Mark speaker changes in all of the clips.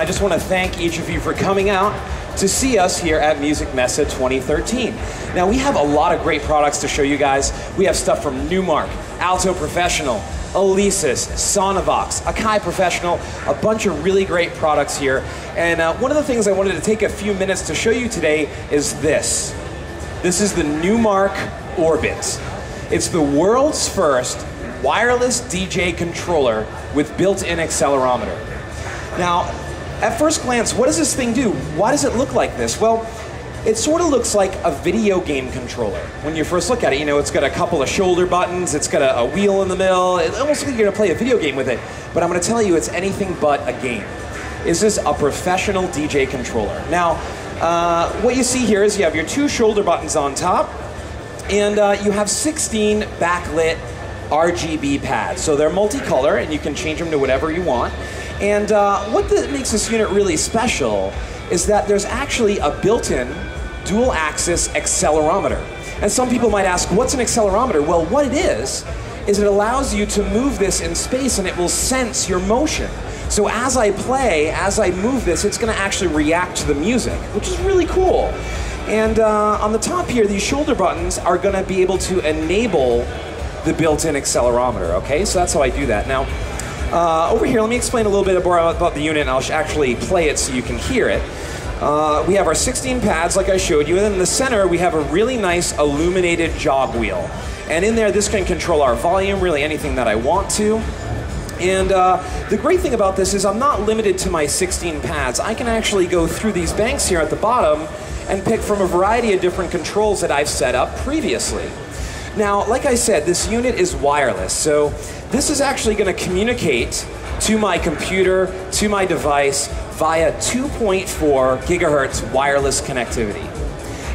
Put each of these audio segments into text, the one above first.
Speaker 1: I just want to thank each of you for coming out to see us here at MusikMesse 2013. Now, we have a lot of great products to show you guys. We have stuff from Numark, Alto Professional, Alesis, Sonavox, Akai Professional, a bunch of really great products here. And one of the things I wanted to take a few minutes to show you today is this. This is the Numark Orbit. It's the world's first wireless DJ controller with built-in accelerometer. Now, at first glance, what does this thing do? Why does it look like this? Well, it sort of looks like a video game controller. When you first look at it, you know, it's got a couple of shoulder buttons, it's got a wheel in the middle, it almost looks like you're gonna play a video game with it. But I'm gonna tell you, it's anything but a game. This is a professional DJ controller. Now, what you see here is you have your two shoulder buttons on top, and you have 16 backlit RGB pads. So they're multicolor, and you can change them to whatever you want. And what makes this unit really special is that there's actually a built-in dual-axis accelerometer. And some people might ask, what's an accelerometer? Well, what it is it allows you to move this in space and it will sense your motion. So as I play, as I move this, it's gonna actually react to the music, which is really cool. And on the top here, these shoulder buttons are gonna be able to enable the built-in accelerometer, okay? So that's how I do that. Now, over here, let me explain a little bit more about the unit, and I'll actually play it so you can hear it. We have our 16 pads, like I showed you, and then in the center, we have a really nice illuminated jog wheel. And in there, this can control our volume, really anything that I want to. And the great thing about this is I'm not limited to my 16 pads. I can actually go through these banks here at the bottom and pick from a variety of different controls that I've set up previously. Now, like I said, this unit is wireless, so this is actually going to communicate to my computer, to my device, via 2.4 gigahertz wireless connectivity.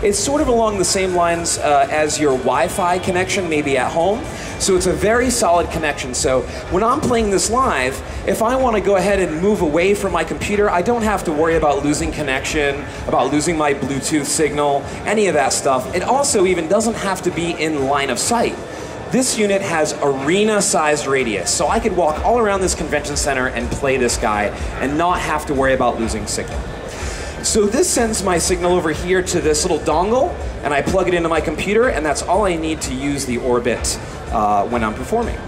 Speaker 1: It's sort of along the same lines as your Wi-Fi connection, maybe at home, so it's a very solid connection. So when I'm playing this live, if I want to go ahead and move away from my computer, I don't have to worry about losing connection, about losing my Bluetooth signal, any of that stuff. It also even doesn't have to be in line of sight. This unit has arena-sized radius, so I could walk all around this convention center and play this guy and not have to worry about losing signal. So this sends my signal over here to this little dongle, and I plug it into my computer, and that's all I need to use the Orbit when I'm performing.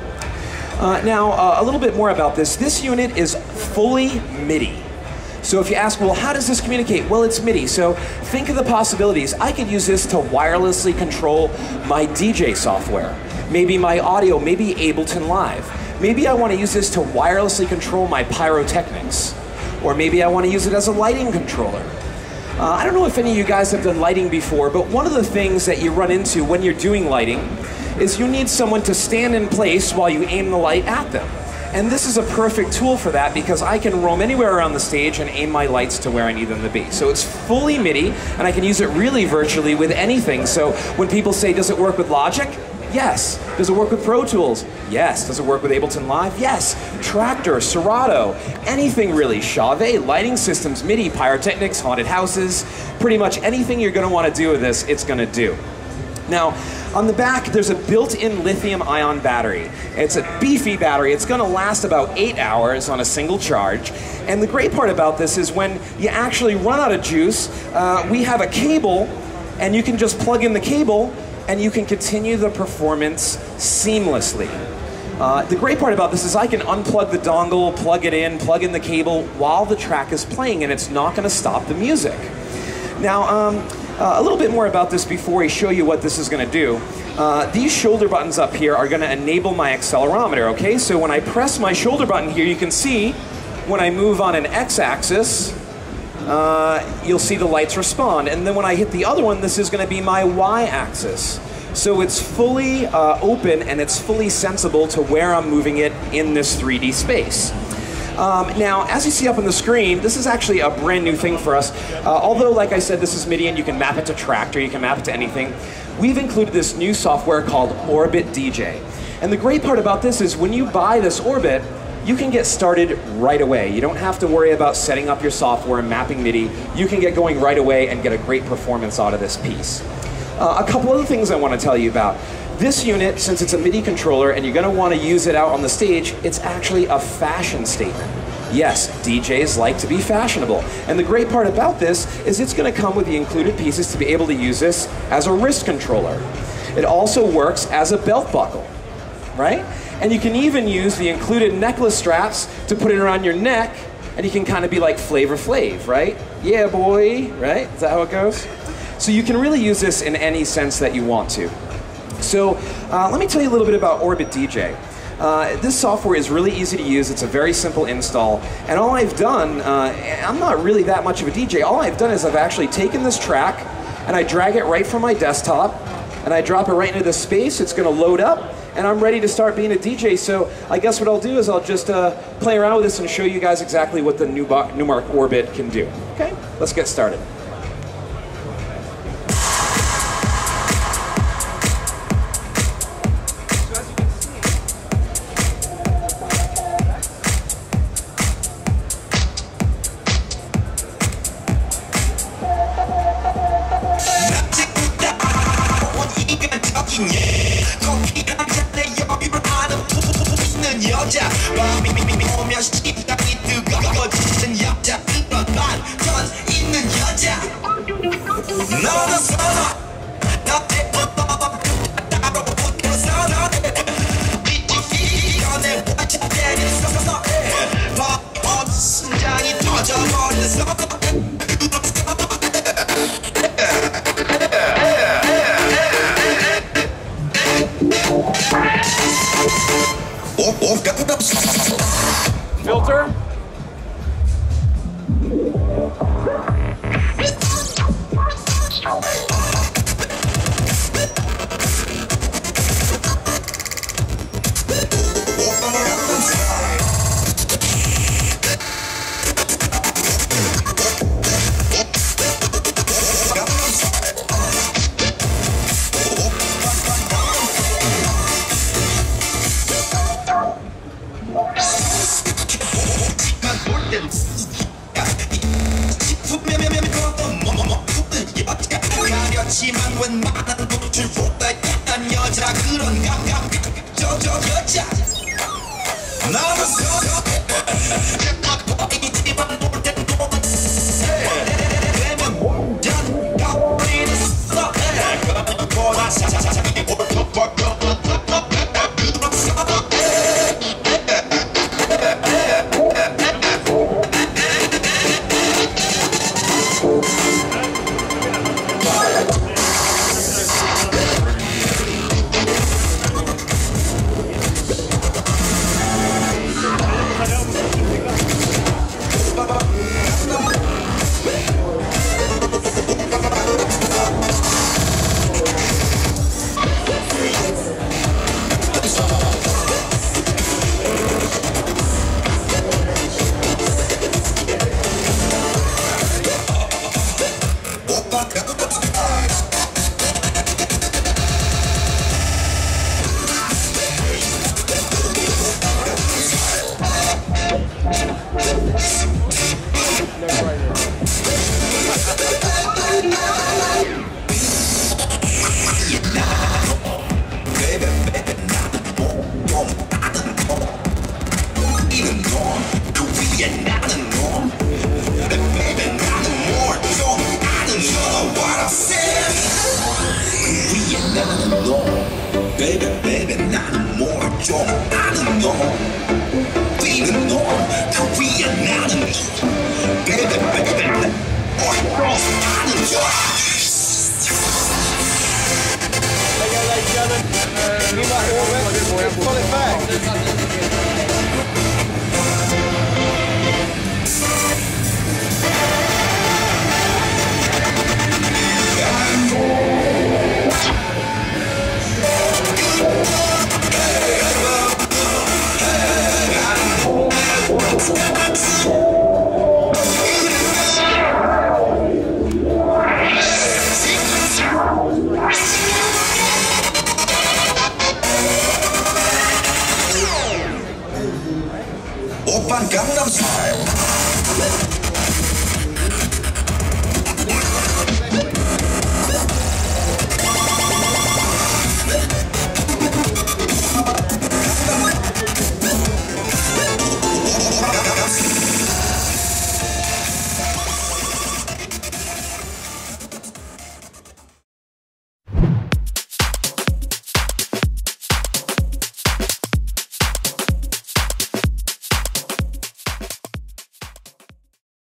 Speaker 1: Now, a little bit more about this. This unit is fully MIDI. So if you ask, well, how does this communicate? Well, it's MIDI, so think of the possibilities. I could use this to wirelessly control my DJ software, maybe my audio, maybe Ableton Live. Maybe I want to use this to wirelessly control my pyrotechnics. Or maybe I want to use it as a lighting controller. I don't know if any of you guys have done lighting before, but one of the things that you run into when you're doing lighting is you need someone to stand in place while you aim the light at them. And this is a perfect tool for that because I can roam anywhere around the stage and aim my lights to where I need them to be. So it's fully MIDI, and I can use it really virtually with anything. So when people say, does it work with Logic? Yes. Does it work with Pro Tools? Yes. Does it work with Ableton Live? Yes. Traktor, Serato, anything really. Chauvet, lighting systems, MIDI, pyrotechnics, haunted houses, pretty much anything you're going to want to do with this, it's going to do. Now, on the back, there's a built-in lithium-ion battery. It's a beefy battery. It's going to last about 8 hours on a single charge. And the great part about this is when you actually run out of juice, we have a cable, and you can just plug in the cable, and you can continue the performance seamlessly. The great part about this is I can unplug the dongle, plug it in, plug in the cable while the track is playing, and it's not going to stop the music. Now, a little bit more about this before I show you what this is going to do. These shoulder buttons up here are going to enable my accelerometer, okay? So when I press my shoulder button here, you can see when I move on an x-axis, you'll see the lights respond. And then when I hit the other one, this is going to be my y-axis. So it's fully open and it's fully sensible to where I'm moving it in this 3D space. Now, as you see up on the screen, this is actually a brand new thing for us. Although, like I said, this is MIDI and you can map it to Traktor, you can map it to anything. We've included this new software called Orbit DJ. And the great part about this is when you buy this Orbit, you can get started right away. You don't have to worry about setting up your software and mapping MIDI. You can get going right away and get a great performance out of this piece. A couple other things I want to tell you about. This unit, since it's a MIDI controller and you're going to want to use it out on the stage, it's actually a fashion statement. Yes, DJs like to be fashionable. And the great part about this is it's going to come with the included pieces to be able to use this as a wrist controller. It also works as a belt buckle, right? And you can even use the included necklace straps to put it around your neck, and you can kind of be like Flavor Flav, right? Yeah, boy, right? Is that how it goes? So you can really use this in any sense that you want to. So let me tell you a little bit about Orbit DJ. This software is really easy to use. It's a very simple install. And all I've done, I'm not really that much of a DJ. All I've done is I've actually taken this track and I drag it right from my desktop and I drop it right into the space. It's going to load up and I'm ready to start being a DJ. So I guess what I'll do is I'll just play around with this and show you guys exactly what the Numark Orbit can do. Okay, let's get started. Filter.
Speaker 2: Baby, baby, baby, or girls, I don't know.